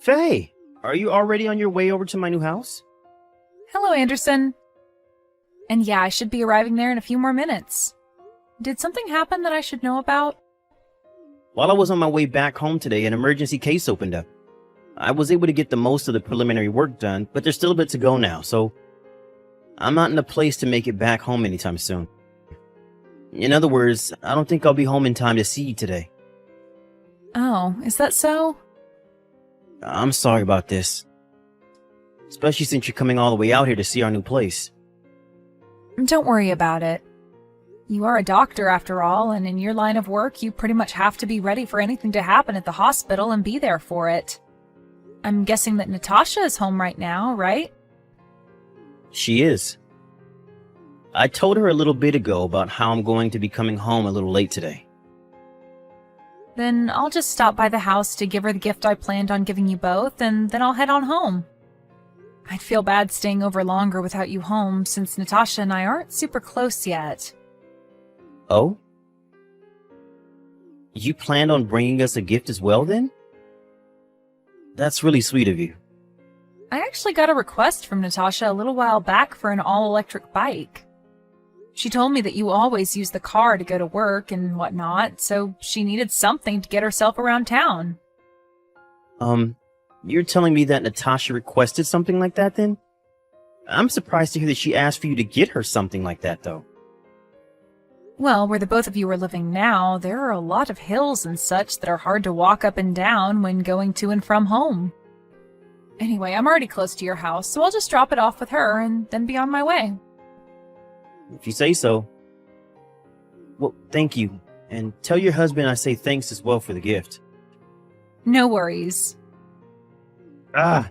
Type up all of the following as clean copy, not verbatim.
Faye, are you already on your way over to my new house? Hello, Anderson. And yeah, I should be arriving there in a few more minutes. Did something happen that I should know about? While I was on my way back home today, an emergency case opened up. I was able to get the most of the preliminary work done, but there's still a bit to go now, so I'm not in a place to make it back home anytime soon. In other words, I don't think I'll be home in time to see you today. Oh, is that so? I'm sorry about this. Especially since you're coming all the way out here to see our new place. Don't worry about it. You are a doctor after all, and in your line of work, you pretty much have to be ready for anything to happen at the hospital and be there for it. I'm guessing that Natasha is home right now, right? She is. I told her a little bit ago about how I'm going to be coming home a little late today. Then I'll just stop by the house to give her the gift I planned on giving you both, and then I'll head on home. I'd feel bad staying over longer without you home, since Natasha and I aren't super close yet. Oh? You planned on bringing us a gift as well, then? That's really sweet of you. I actually got a request from Natasha a little while back for an all-electric bike. She told me that you always use the car to go to work and whatnot, so she needed something to get herself around town. You're telling me that Natasha requested something like that, then? I'm surprised to hear that she asked for you to get her something like that, though. Well, where the both of you are living now, there are a lot of hills and such that are hard to walk up and down when going to and from home. Anyway, I'm already close to your house, so I'll just drop it off with her and then be on my way. If you say so. Well, thank you. And tell your husband I say thanks as well for the gift. No worries. I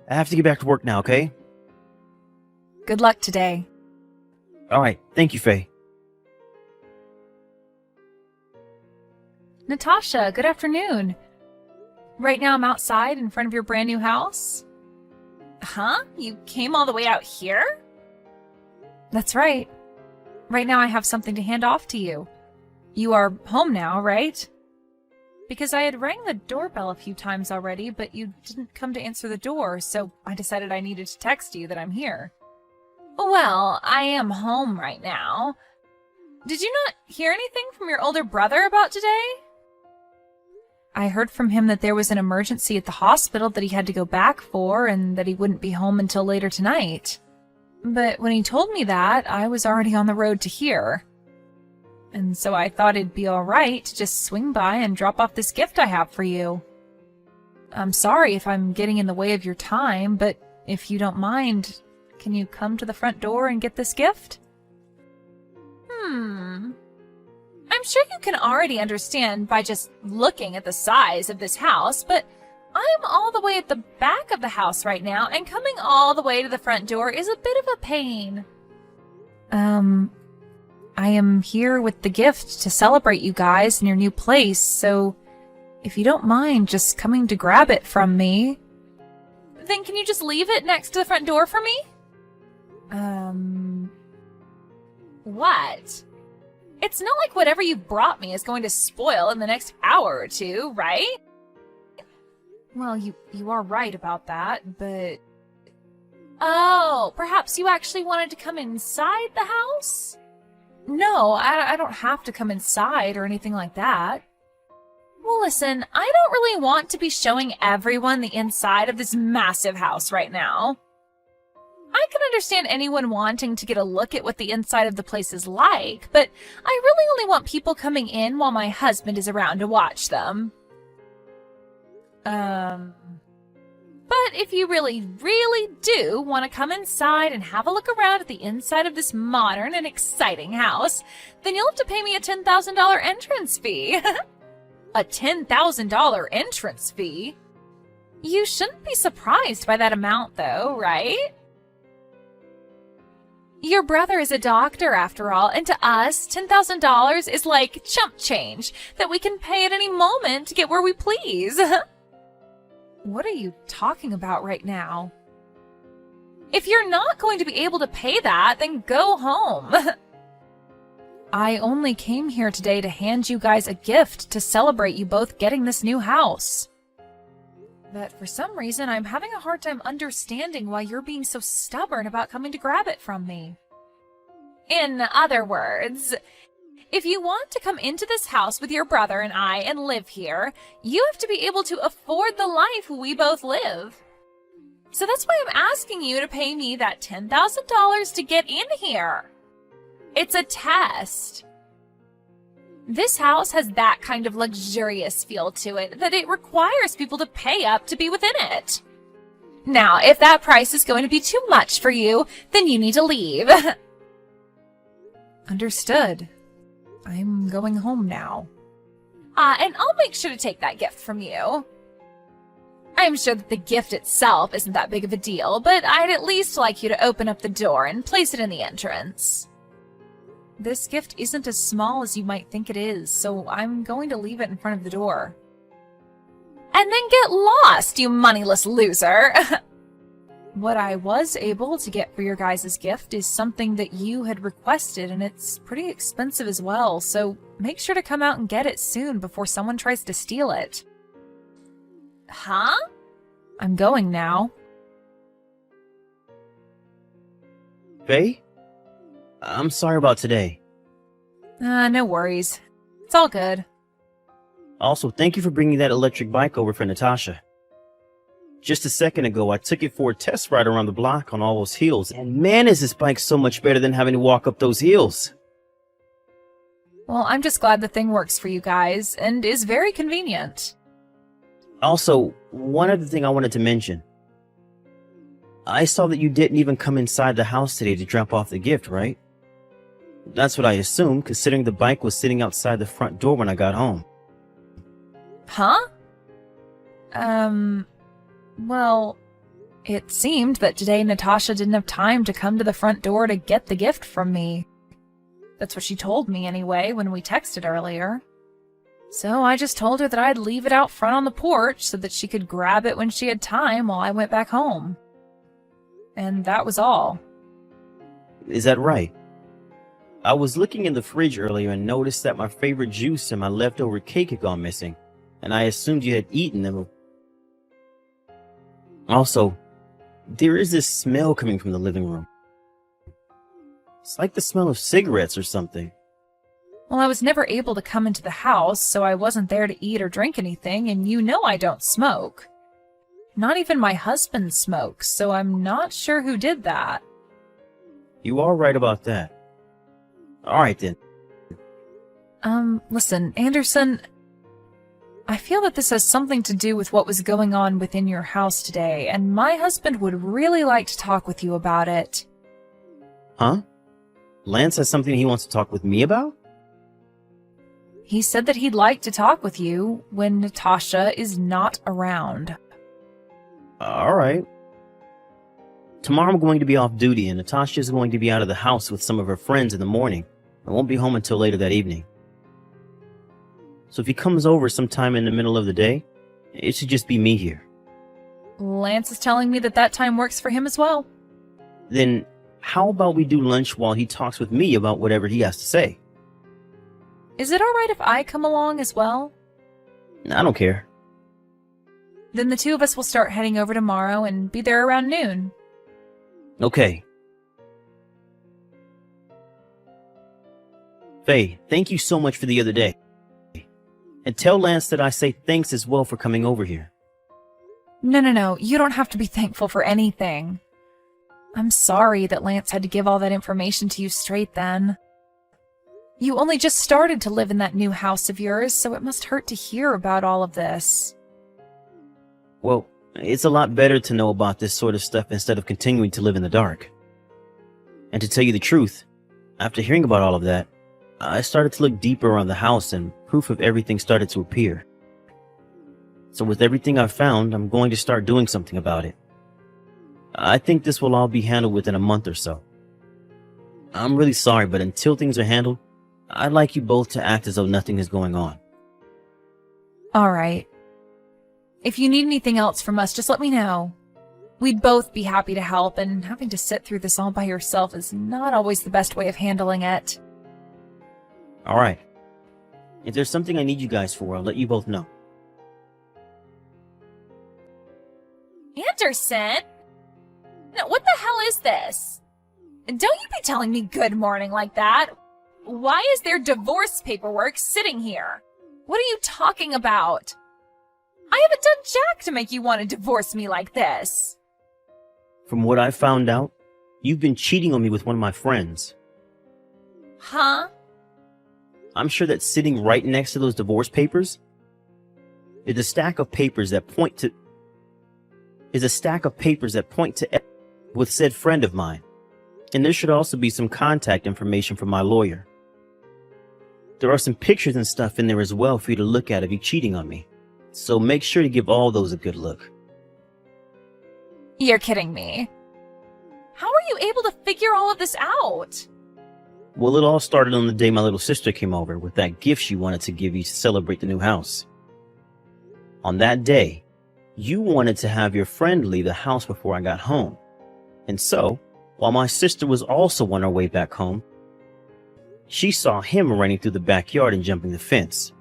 have to get back to work now, okay? Good luck today. Alright, thank you, Faye. Natasha, good afternoon. Right now I'm outside in front of your brand new house. Huh? You came all the way out here? That's right. Right now I have something to hand off to you. You are home now, right? Because I had rang the doorbell a few times already, but you didn't come to answer the door, so I decided I needed to text you that I'm here. Well, I am home right now. Did you not hear anything from your older brother about today? I heard from him that there was an emergency at the hospital that he had to go back for and that he wouldn't be home until later tonight. But when he told me that, I was already on the road to here. And so I thought it'd be alright to just swing by and drop off this gift I have for you. I'm sorry if I'm getting in the way of your time, but if you don't mind, can you come to the front door and get this gift? I'm sure you can already understand by just looking at the size of this house, but I'm all the way at the back of the house right now, and coming all the way to the front door is a bit of a pain. I am here with the gift to celebrate you guys in your new place, so if you don't mind just coming to grab it from me. Then can you just leave it next to the front door for me? What? It's not like whatever you brought me is going to spoil in the next hour or two, right? Well, you are right about that, but... Oh, perhaps you actually wanted to come inside the house? No, I don't have to come inside or anything like that. Well, listen, I don't really want to be showing everyone the inside of this massive house right now. I can understand anyone wanting to get a look at what the inside of the place is like, but I really only want people coming in while my husband is around to watch them. But if you really, really do want to come inside and have a look around at the inside of this modern and exciting house, then you'll have to pay me a $10,000 entrance fee. A $10,000 entrance fee? You shouldn't be surprised by that amount, though, right? Your brother is a doctor, after all, and to us, $10,000 is like chump change that we can pay at any moment to get where we please. What are you talking about right now? If you're not going to be able to pay that, then go home. I only came here today to hand you guys a gift to celebrate you both getting this new house. But for some reason, I'm having a hard time understanding why you're being so stubborn about coming to grab it from me. In other words, if you want to come into this house with your brother and I and live here, you have to be able to afford the life we both live. So that's why I'm asking you to pay me that $10,000 to get in here. It's a test. This house has that kind of luxurious feel to it that it requires people to pay up to be within it. Now, if that price is going to be too much for you, then you need to leave. Understood. I'm going home now. And I'll make sure to take that gift from you. I'm sure that the gift itself isn't that big of a deal, but I'd at least like you to open up the door and place it in the entrance. This gift isn't as small as you might think it is, so I'm going to leave it in front of the door. And then get lost, you moneyless loser! What I was able to get for your guys' gift is something that you had requested, and it's pretty expensive as well, so make sure to come out and get it soon before someone tries to steal it. Huh? I'm going now. Faye? I'm sorry about today. No worries. It's all good. Also, thank you for bringing that electric bike over for Natasha. Just a second ago, I took it for a test ride around the block on all those hills, and man, is this bike so much better than having to walk up those hills. Well, I'm just glad the thing works for you guys, and is very convenient. Also, one other thing I wanted to mention. I saw that you didn't even come inside the house today to drop off the gift, right? That's what I assumed, considering the bike was sitting outside the front door when I got home. Huh? Well, it seemed that today Natasha didn't have time to come to the front door to get the gift from me. That's what she told me anyway when we texted earlier. So I just told her that I'd leave it out front on the porch so that she could grab it when she had time while I went back home. And that was all. Is that right? I was looking in the fridge earlier and noticed that my favorite juice and my leftover cake had gone missing, and I assumed you had eaten them. Also, there is this smell coming from the living room. It's like the smell of cigarettes or something. Well, I was never able to come into the house, so I wasn't there to eat or drink anything, and you know I don't smoke. Not even my husband smokes, so I'm not sure who did that. You are right about that. Alright then. Listen, Anderson, I feel that this has something to do with what was going on within your house today, and my husband would really like to talk with you about it. Huh? Lance has something he wants to talk with me about? He said that he'd like to talk with you when Natasha is not around. Alright. Tomorrow I'm going to be off duty, and Natasha is going to be out of the house with some of her friends in the morning. I won't be home until later that evening. So if he comes over sometime in the middle of the day, it should just be me here. Lance is telling me that that time works for him as well. Then how about we do lunch while he talks with me about whatever he has to say? Is it alright if I come along as well? I don't care. Then the two of us will start heading over tomorrow and be there around noon. Okay. Faye, thank you so much for the other day. And tell Lance that I say thanks as well for coming over here. No. You don't have to be thankful for anything. I'm sorry that Lance had to give all that information to you straight then. You only just started to live in that new house of yours, so it must hurt to hear about all of this. Well, it's a lot better to know about this sort of stuff instead of continuing to live in the dark. And to tell you the truth, after hearing about all of that, I started to look deeper around the house and proof of everything started to appear. So with everything I've found, I'm going to start doing something about it. I think this will all be handled within a month or so. I'm really sorry, but until things are handled, I'd like you both to act as though nothing is going on. Alright. If you need anything else from us, just let me know. We'd both be happy to help, and having to sit through this all by yourself is not always the best way of handling it. Alright. If there's something I need you guys for, I'll let you both know. Anderson? Now, what the hell is this? Don't you be telling me good morning like that. Why is there divorce paperwork sitting here? What are you talking about? I haven't done jack to make you want to divorce me like this. From what I found out, you've been cheating on me with one of my friends. Huh? I'm sure that sitting right next to those divorce papers is a stack of papers that point to with said friend of mine. And there should also be some contact information from my lawyer. There are some pictures and stuff in there as well for you to look at of you cheating on me. So make sure to give all those a good look. You're kidding me. How are you able to figure all of this out? Well, it all started on the day my little sister came over with that gift she wanted to give you to celebrate the new house. On that day, you wanted to have your friend leave the house before I got home. And so, while my sister was also on her way back home, she saw him running through the backyard and jumping the fence.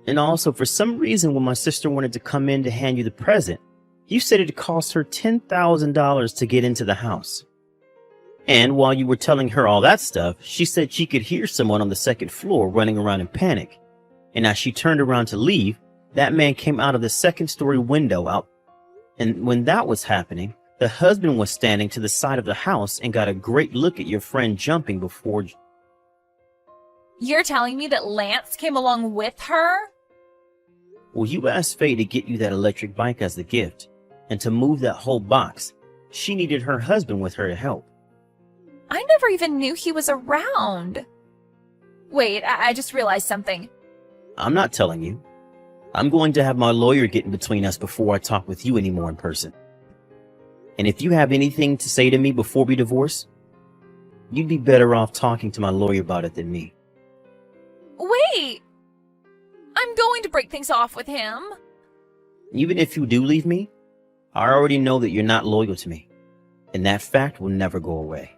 And also, for some reason, when my sister wanted to come in to hand you the present, you said it cost her $10,000 to get into the house. And while you were telling her all that stuff, she said she could hear someone on the second floor running around in panic. And as she turned around to leave, that man came out of the second-story window out. And when that was happening, the husband was standing to the side of the house and got a great look at your friend jumping before. You're telling me that Lance came along with her? Well, you asked Faye to get you that electric bike as the gift. And to move that whole box, she needed her husband with her to help. I never even knew he was around. Wait, I just realized something. I'm not telling you. I'm going to have my lawyer get in between us before I talk with you anymore in person. And if you have anything to say to me before we divorce, you'd be better off talking to my lawyer about it than me. Wait! I'm going to break things off with him. Even if you do leave me, I already know that you're not loyal to me. And that fact will never go away.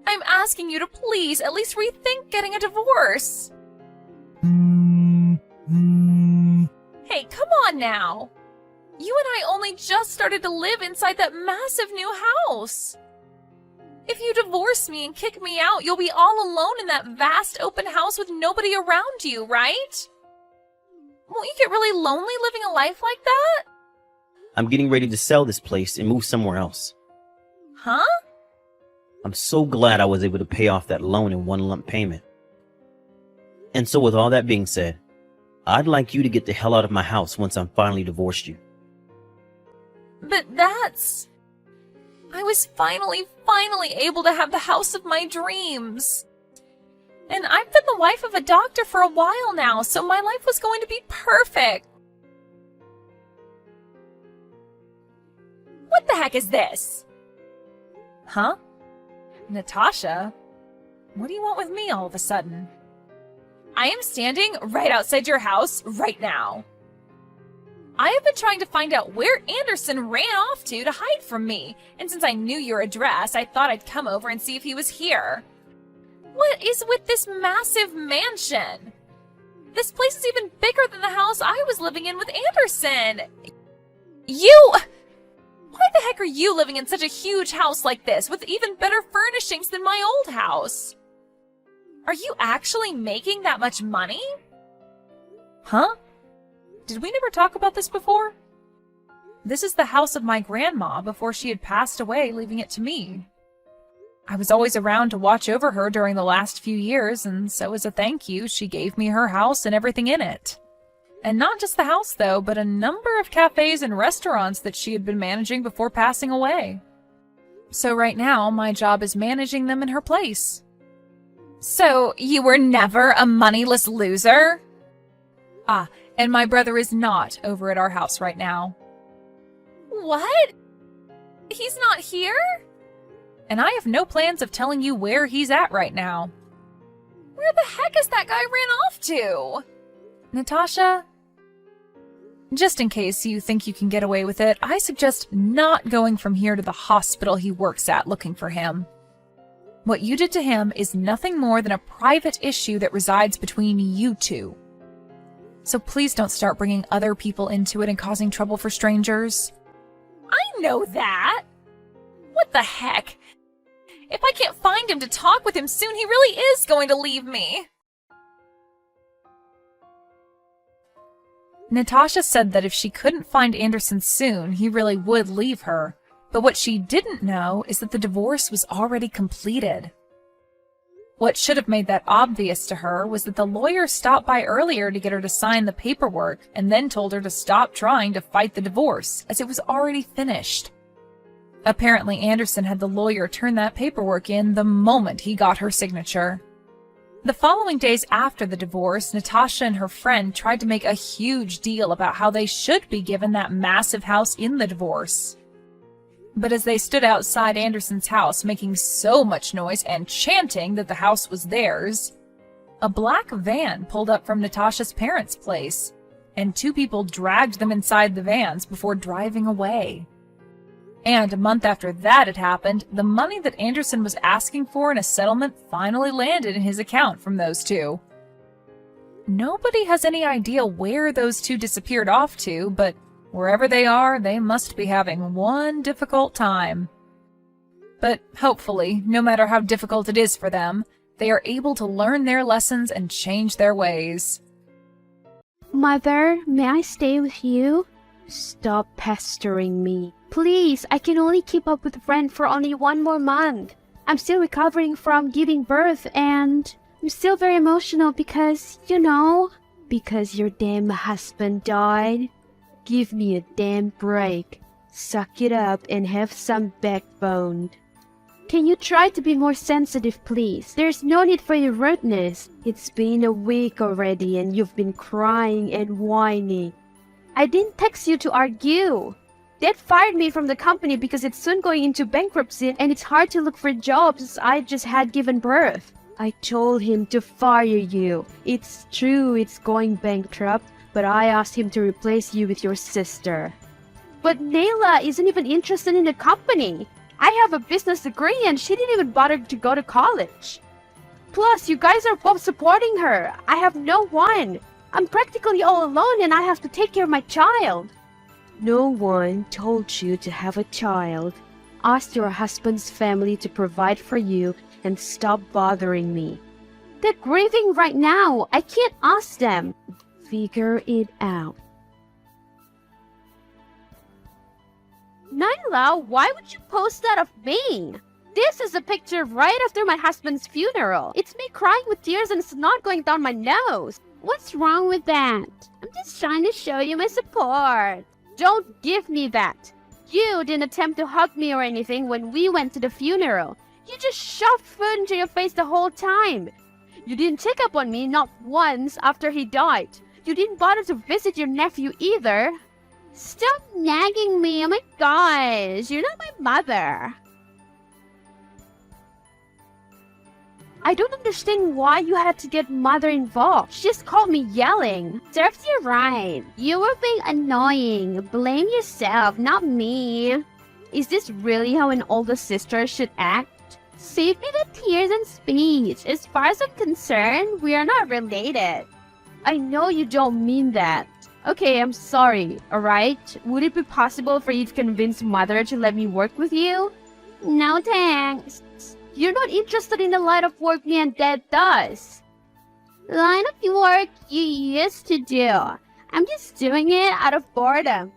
I'm asking you to please at least rethink getting a divorce. Hey, come on now. You and I only just started to live inside that massive new house. If you divorce me and kick me out, you'll be all alone in that vast open house with nobody around you, right? Won't you get really lonely living a life like that? I'm getting ready to sell this place and move somewhere else. Huh? I'm so glad I was able to pay off that loan in one lump payment. And so with all that being said, I'd like you to get the hell out of my house once I'm finally divorced you. But I was finally able to have the house of my dreams. And I've been the wife of a doctor for a while now, so my life was going to be perfect. What the heck is this? Huh? Natasha? What do you want with me all of a sudden? I am standing right outside your house right now. I have been trying to find out where Anderson ran off to hide from me, and since I knew your address, I thought I'd come over and see if he was here. What is with this massive mansion? This place is even bigger than the house I was living in with Anderson. Why the heck are you living in such a huge house like this with even better furnishings than my old house? Are you actually making that much money? Huh? Did we never talk about this before? This is the house of my grandma before she had passed away, leaving it to me. I was always around to watch over her during the last few years, and so as a thank you, she gave me her house and everything in it. And not just the house, though, but a number of cafes and restaurants that she had been managing before passing away. So right now, my job is managing them in her place. So, you were never a moneyless loser? And my brother is not over at our house right now. What? He's not here? And I have no plans of telling you where he's at right now. Where the heck is that guy ran off to? Natasha? Just in case you think you can get away with it, I suggest not going from here to the hospital he works at looking for him. What you did to him is nothing more than a private issue that resides between you two. So please don't start bringing other people into it and causing trouble for strangers. I know that. What the heck? If I can't find him to talk with him soon, he really is going to leave me. Natasha said that if she couldn't find Anderson soon, he really would leave her. But what she didn't know is that the divorce was already completed. What should have made that obvious to her was that the lawyer stopped by earlier to get her to sign the paperwork and then told her to stop trying to fight the divorce, as it was already finished. Apparently, Anderson had the lawyer turn that paperwork in the moment he got her signature. The following days after the divorce, Natasha and her friend tried to make a huge deal about how they should be given that massive house in the divorce. But as they stood outside Anderson's house making so much noise and chanting that the house was theirs, a black van pulled up from Natasha's parents' place, and two people dragged them inside the vans before driving away. And a month after that had happened, the money that Anderson was asking for in a settlement finally landed in his account from those two. Nobody has any idea where those two disappeared off to, but wherever they are, they must be having one difficult time. But hopefully, no matter how difficult it is for them, they are able to learn their lessons and change their ways. Mother, may I stay with you? Stop pestering me. Please, I can only keep up with Brent for only 1 more month. I'm still recovering from giving birth and I'm still very emotional because, because your damn husband died. Give me a damn break. Suck it up and have some backbone. Can you try to be more sensitive, please? There's no need for your rudeness. It's been a week already and you've been crying and whining. I didn't text you to argue. Dad fired me from the company because it's soon going into bankruptcy and it's hard to look for jobs as I just had given birth. I told him to fire you. It's true it's going bankrupt, but I asked him to replace you with your sister. But Nayla isn't even interested in the company. I have a business degree and she didn't even bother to go to college. Plus, you guys are both supporting her. I have no one. I'm practically all alone and I have to take care of my child. No one told you to have a child. Ask your husband's family to provide for you and stop bothering me. They're grieving right now. I can't ask them. Figure it out. Nyla, why would you post that of me? This is a picture right after my husband's funeral. It's me crying with tears and snot going down my nose. What's wrong with that? I'm just trying to show you my support. Don't give me that. You didn't attempt to hug me or anything when we went to the funeral. You just shoved food into your face the whole time. You didn't check up on me not once after he died. You didn't bother to visit your nephew either. Stop nagging me. Oh my gosh, you're not my mother. I don't understand why you had to get mother involved. She just called me yelling. Serves you right. You were being annoying. Blame yourself, not me. Is this really how an older sister should act? Save me the tears and speech. As far as I'm concerned, we are not related. I know you don't mean that. Okay, I'm sorry, alright? Would it be possible for you to convince mother to let me work with you? No thanks. You're not interested in the line of work me and dad does. Line of work you used to do. I'm just doing it out of boredom.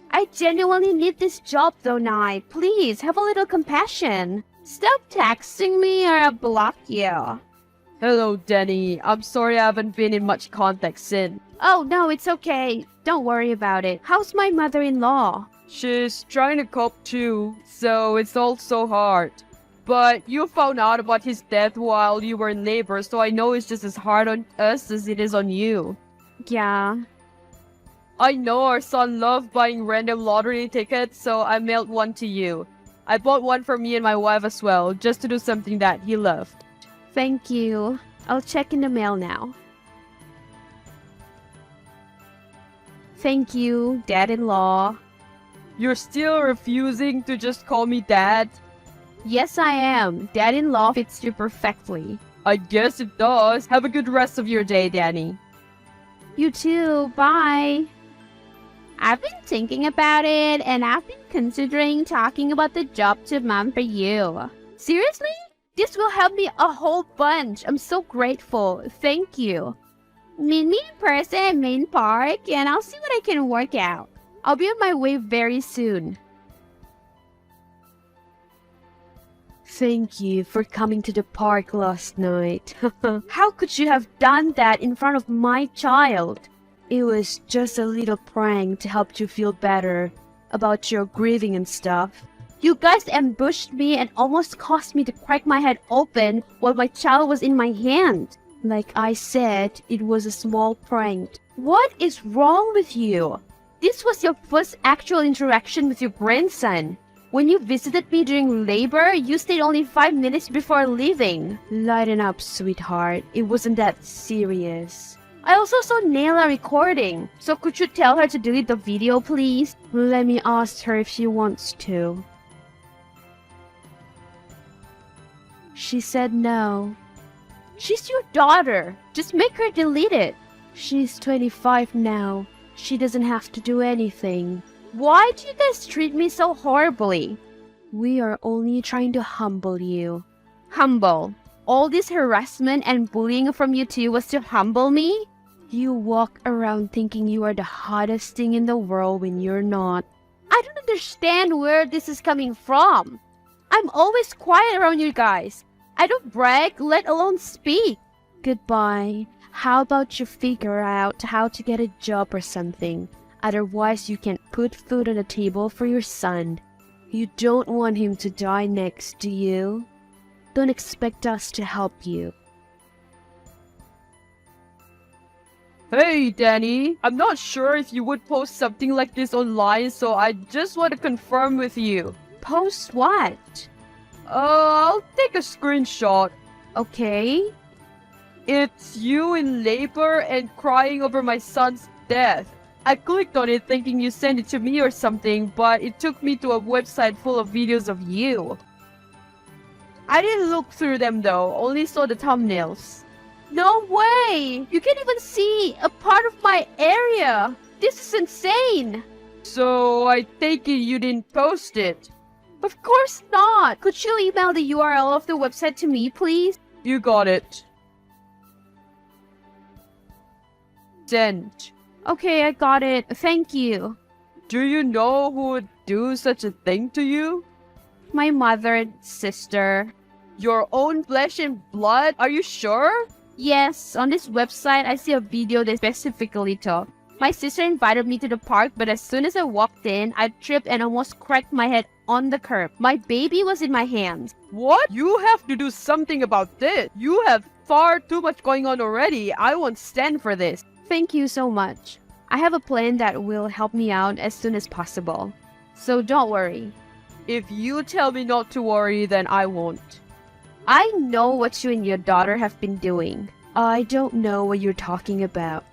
I genuinely need this job though, Nye. Please, have a little compassion. Stop texting me or I'll block you. Hello, Danny. I'm sorry I haven't been in much contact since. Oh, no, it's okay. Don't worry about it. How's my mother-in-law? She's trying to cope too, so it's all so hard. But you found out about his death while you were in labor, so I know it's just as hard on us as it is on you. Yeah. I know our son loved buying random lottery tickets, so I mailed one to you. I bought one for me and my wife as well, just to do something that he loved. Thank you. I'll check in the mail now. Thank you, dad-in-law. You're still refusing to just call me dad? Yes, I am. Dad-in-law fits you perfectly. I guess it does. Have a good rest of your day, Danny. You too. Bye. I've been thinking about it and I've been considering talking about the job to Mom for you. Seriously? This will help me a whole bunch. I'm so grateful. Thank you. Meet me in person at Main Park and I'll see what I can work out. I'll be on my way very soon. Thank you for coming to the park last night. How could you have done that in front of my child? It was just a little prank to help you feel better about your grieving and stuff. You guys ambushed me and almost caused me to crack my head open while my child was in my hand. Like I said, it was a small prank. What is wrong with you? This was your first actual interaction with your grandson. When you visited me during labor, you stayed only 5 minutes before leaving. Lighten up, sweetheart. It wasn't that serious. I also saw Nayla recording, so could you tell her to delete the video, please? Let me ask her if she wants to. She said no. She's your daughter. Just make her delete it. She's 25 now. She doesn't have to do anything. Why do you guys treat me so horribly? We are only trying to humble you. Humble? All this harassment and bullying from you two was to humble me? You walk around thinking you are the hottest thing in the world when you're not. I don't understand where this is coming from. I'm always quiet around you guys. I don't brag, let alone speak. Goodbye. How about you figure out how to get a job or something? Otherwise, you can't put food on the table for your son. You don't want him to die next, do you? Don't expect us to help you. Hey, Danny. I'm not sure if you would post something like this online, so I just want to confirm with you. Post what? I'll take a screenshot. Okay. It's you in labor and crying over my son's death. I clicked on it thinking you sent it to me or something, but it took me to a website full of videos of you. I didn't look through them though, only saw the thumbnails. No way! You can't even see a part of my area! This is insane! So I take it you didn't post it. Of course not! Could you email the URL of the website to me, please? You got it. Sent. Okay, I got it. Thank you. Do you know who would do such a thing to you? My mother and sister. Your own flesh and blood? Are you sure? Yes, on this website I see a video they specifically talk. My sister invited me to the park, but as soon as I walked in, I tripped and almost cracked my head on the curb. My baby was in my hands. What? You have to do something about this. You have far too much going on already. I won't stand for this. Thank you so much. I have a plan that will help me out as soon as possible. So don't worry. If you tell me not to worry, then I won't. I know what you and your daughter have been doing. I don't know what you're talking about.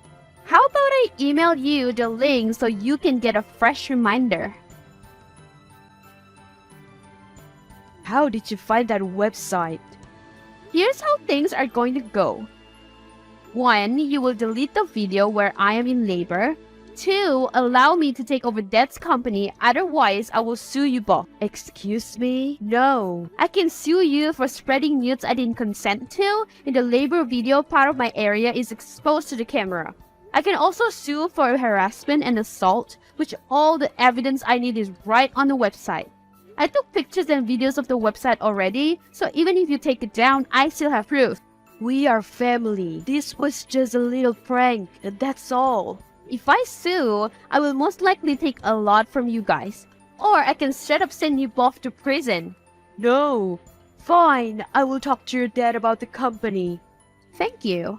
How about I email you the link so you can get a fresh reminder? How did you find that website? Here's how things are going to go. 1. You will delete the video where I am in labor. 2. Allow me to take over Dad's company, otherwise I will sue you both. Excuse me? No. I can sue you for spreading nudes I didn't consent to, and the labor video part of my area is exposed to the camera. I can also sue for harassment and assault, which all the evidence I need is right on the website. I took pictures and videos of the website already, so even if you take it down, I still have proof. We are family. This was just a little prank, that's all. If I sue, I will most likely take a lot from you guys. Or I can straight up send you both to prison. No. Fine, I will talk to your dad about the company. Thank you.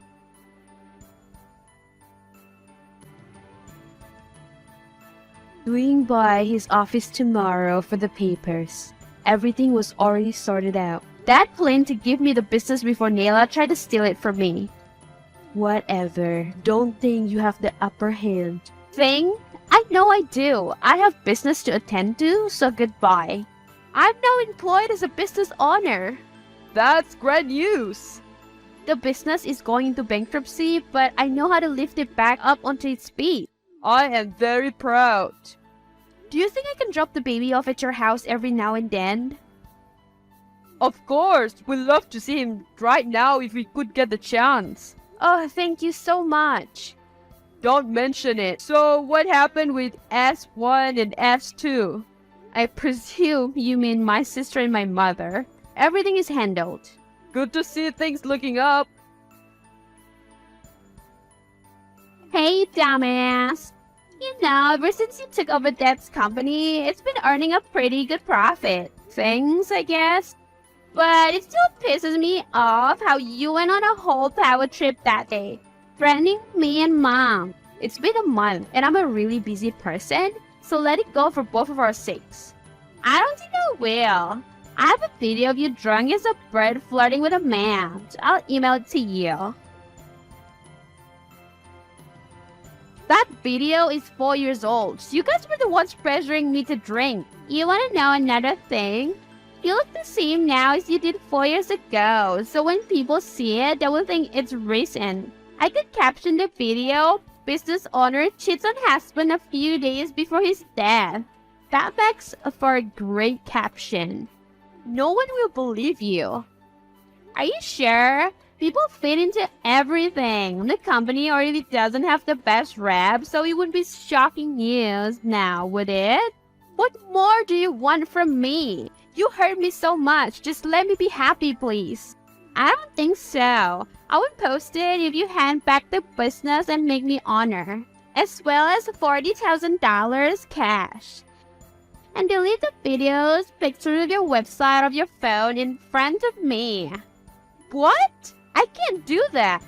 Swing by his office tomorrow for the papers. Everything was already sorted out. Dad planned to give me the business before Nayla tried to steal it from me. Whatever. Don't think you have the upper hand. Thing? I know I do. I have business to attend to, so goodbye. I'm now employed as a business owner. That's great news. The business is going into bankruptcy, but I know how to lift it back up onto its feet. I am very proud. Do you think I can drop the baby off at your house every now and then? Of course, we'd love to see him right now if we could get the chance. Oh, thank you so much. Don't mention it. So, what happened with S1 and S2? I presume you mean my sister and my mother. Everything is handled. Good to see things looking up. Hey, dumbass. You know, ever since you took over Dad's company, it's been earning a pretty good profit. Things, I guess. But it still pisses me off how you went on a whole power trip that day, threatening me and Mom. It's been a month, and I'm a really busy person, so let it go for both of our sakes. I don't think I will. I have a video of you drunk as a bird flirting with a man. I'll email it to you. That video is 4 years old. You guys were the ones pressuring me to drink. You want to know another thing? You look the same now as you did 4 years ago, so when people see it, they will think it's recent. I could caption the video, business owner cheats on husband a few days before his death. That makes for a great caption. No one will believe you. Are you sure? People fit into everything. The company already doesn't have the best rep, so it would be shocking news now, would it? What more do you want from me? You hurt me so much. Just let me be happy, please. I don't think so. I would post it if you hand back the business and make me honor, as well as $40,000 cash. And delete the videos, pictures of your website of your phone in front of me. What? I can't do that.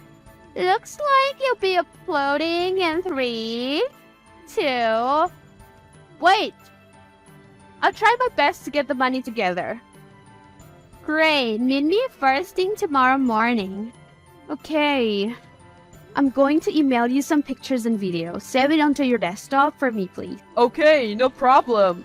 Looks like you'll be uploading in 3, 2... Wait! I'll try my best to get the money together. Great, meet me first thing tomorrow morning. Okay. I'm going to email you some pictures and videos. Save it onto your desktop for me, please. Okay, no problem.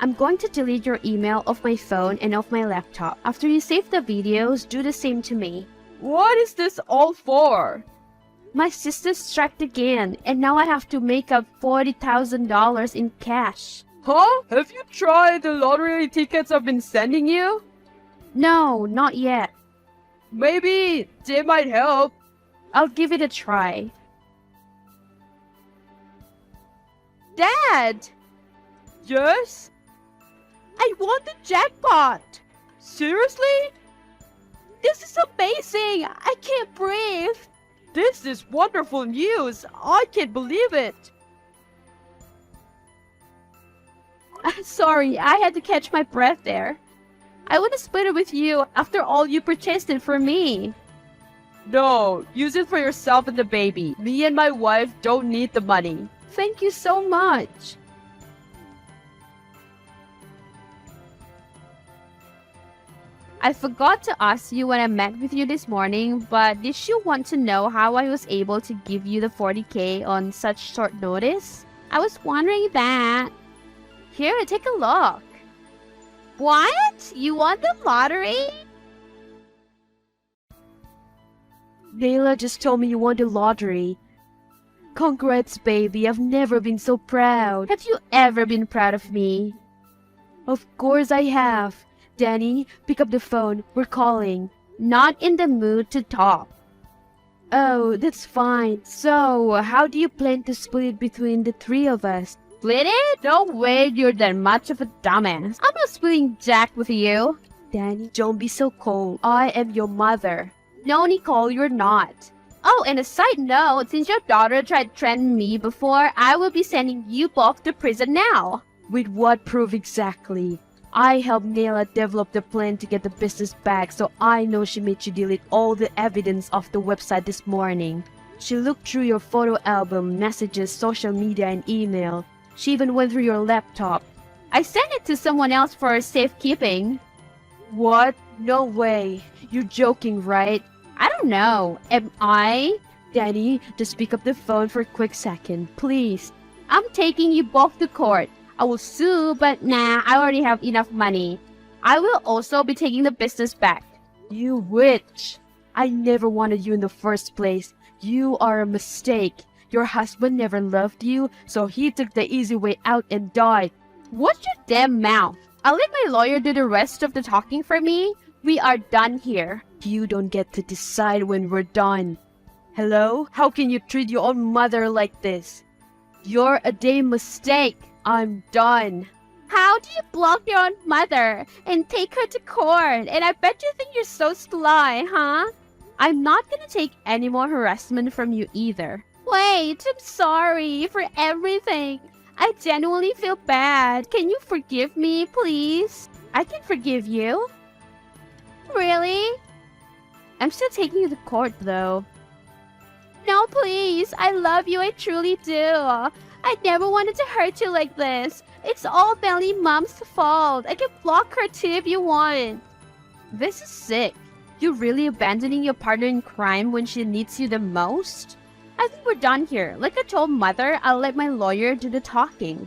I'm going to delete your email off my phone and off my laptop. After you save the videos, do the same to me. What is this all for? My sister struck again, and now I have to make up $40,000 in cash. Huh? Have you tried the lottery tickets I've been sending you? No, not yet. Maybe they might help. I'll give it a try. Dad! Yes? I won the jackpot! Seriously? This is amazing! I can't breathe! This is wonderful news! I can't believe it! Sorry, I had to catch my breath there. I would have split it with you after all you purchased it for me. No, use it for yourself and the baby. Me and my wife don't need the money. Thank you so much. I forgot to ask you when I met with you this morning, but did you want to know how I was able to give you the 40K on such short notice? I was wondering that. Here, take a look. What? You won the lottery? Nayla just told me you won the lottery. Congrats, baby. I've never been so proud. Have you ever been proud of me? Of course I have. Danny, pick up the phone. We're calling. Not in the mood to talk. Oh, that's fine. So, how do you plan to split it between the three of us? Split it? No way you're that much of a dumbass. I'm not splitting Jack with you. Danny, don't be so cold. I am your mother. No, Nicole, you're not. Oh, and a side note, since your daughter tried threatening me before, I will be sending you both to prison now. With what proof exactly? I helped Nayla develop the plan to get the business back, so I know she made you delete all the evidence off the website this morning. She looked through your photo album, messages, social media, and email. She even went through your laptop. I sent it to someone else for safekeeping. What? No way. You're joking, right? I don't know. Am I? Danny, just pick up the phone for a quick second, please. I'm taking you both to court. I will sue, but nah, I already have enough money. I will also be taking the business back. You witch! I never wanted you in the first place. You are a mistake. Your husband never loved you, so he took the easy way out and died. Watch your damn mouth. I'll let my lawyer do the rest of the talking for me. We are done here. You don't get to decide when we're done. Hello? How can you treat your own mother like this? You're a damn mistake. I'm done. How do you block your own mother and take her to court? And I bet you think you're so sly, huh? I'm not gonna take any more harassment from you either. Wait, I'm sorry for everything. I genuinely feel bad. Can you forgive me, please? I can forgive you. Really? I'm still taking you to court, though. No, please. I love you. I truly do. I never wanted to hurt you like this. It's all Belly Mom's fault. I can block her too if you want. This is sick. You really abandoning your partner in crime when she needs you the most? I think we're done here. Like I told Mother, I'll let my lawyer do the talking.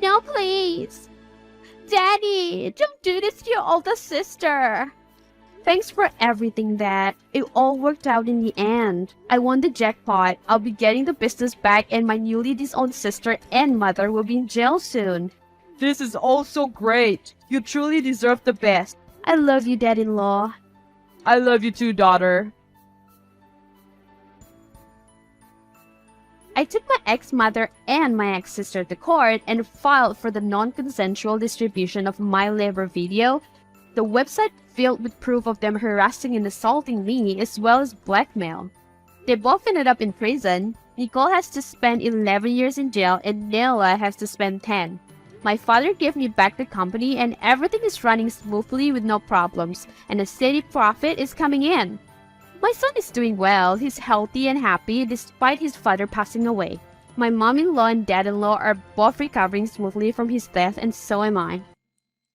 No, please. Daddy, don't do this to your older sister. Thanks for everything, Dad. It all worked out in the end. I won the jackpot. I'll be getting the business back and my newly disowned sister and mother will be in jail soon. This is all so great. You truly deserve the best. I love you, Dad-in-law. I love you too, daughter. I took my ex-mother and my ex-sister to court and filed for the non-consensual distribution of my labor video. The website filled with proof of them harassing and assaulting me as well as blackmail. They both ended up in prison. Nicole has to spend 11 years in jail and Nela has to spend 10. My father gave me back the company and everything is running smoothly with no problems and a steady profit is coming in. My son is doing well. He's healthy and happy despite his father passing away. My mom-in-law and dad-in-law are both recovering smoothly from his death and so am I.